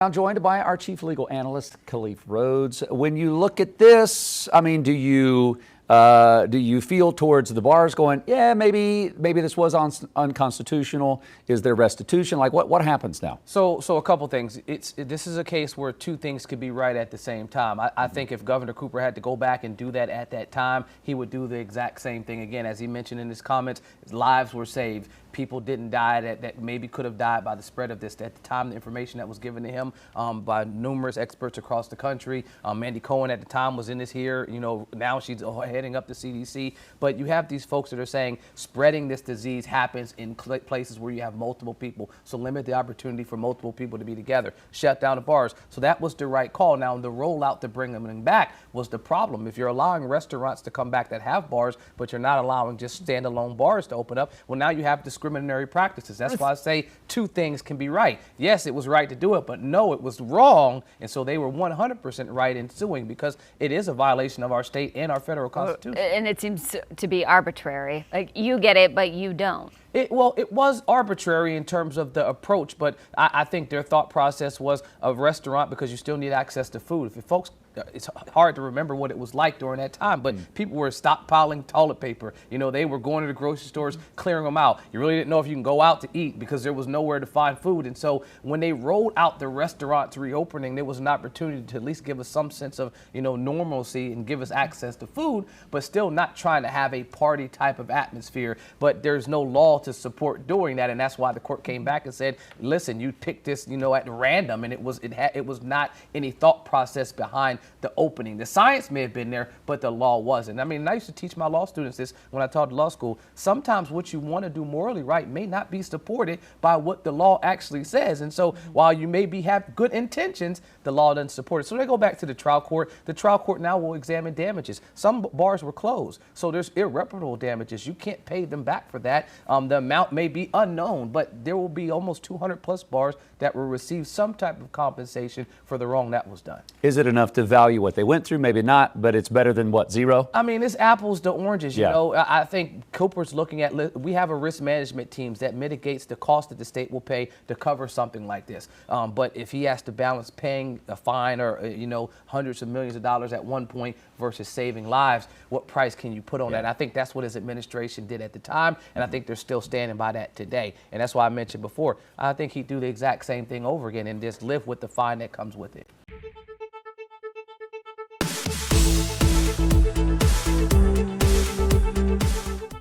I'm joined by our chief legal analyst, Khalif Rhodes. When you look at this, I mean, do you feel towards the bars going, yeah, maybe this was unconstitutional? Is there restitution? Like, what happens now? So a couple things. This is a case where two things could be right at the same time. I think if Governor Cooper had to go back and do that at that time, he would do the exact same thing again. As he mentioned in his comments, lives were saved. People didn't die that maybe could have died by the spread of this. At the time, the information that was given to him by numerous experts across the country. Mandy Cohen at the time was in this here. You know, now she's heading up the CDC. But you have these folks that are saying spreading this disease happens in places where you have multiple people. So limit the opportunity for multiple people to be together. Shut down the bars. So that was the right call. Now, the rollout to bring them back was the problem. If you're allowing restaurants to come back that have bars, but you're not allowing just standalone bars to open up, well, now you have discriminatory practices. That's why I say two things can be right. Yes, it was right to do it, but no, it was wrong. And so they were 100% right in suing because it is a violation of our state and our federal constitution. And it seems to be arbitrary. Like, you get it, but you don't. Well, it was arbitrary in terms of the approach, but I think their thought process was a restaurant because you still need access to food. If folks, it's hard to remember what it was like during that time, but people were stockpiling toilet paper. You know, they were going to the grocery stores, clearing them out. You really didn't know if you can go out to eat because there was nowhere to find food. And so when they rolled out the restaurants reopening, there was an opportunity to at least give us some sense of, you know, normalcy and give us access to food, but still not trying to have a party type of atmosphere. But there's no law to support doing that, and that's why the court came back and said, listen, you picked this, you know, at random, and it was not any thought process behind the opening. The science may have been there, but the law wasn't. I mean, I used to teach my law students this when I taught law school. Sometimes what you want to do morally right may not be supported by what the law actually says. And so while you maybe have good intentions, the law doesn't support it. So they go back to the trial court. The trial court now will examine damages. Some bars were closed, so there's irreparable damages. You can't pay them back for that. The amount may be unknown, but there will be almost 200 plus bars that will receive some type of compensation for the wrong that was done. Is it enough to value what they went through? Maybe not, but it's better than what, zero? I mean, it's apples to oranges. You know, I think Cooper's looking at, we have a risk management teams that mitigates the cost that the state will pay to cover something like this. But if he has to balance paying a fine or, you know, hundreds of millions of dollars at one point versus saving lives, what price can you put on that? And I think that's what his administration did at the time, and I think they're still standing by that today. And that's why I mentioned before, I think he'd do the exact same thing over again and just live with the fine that comes with it.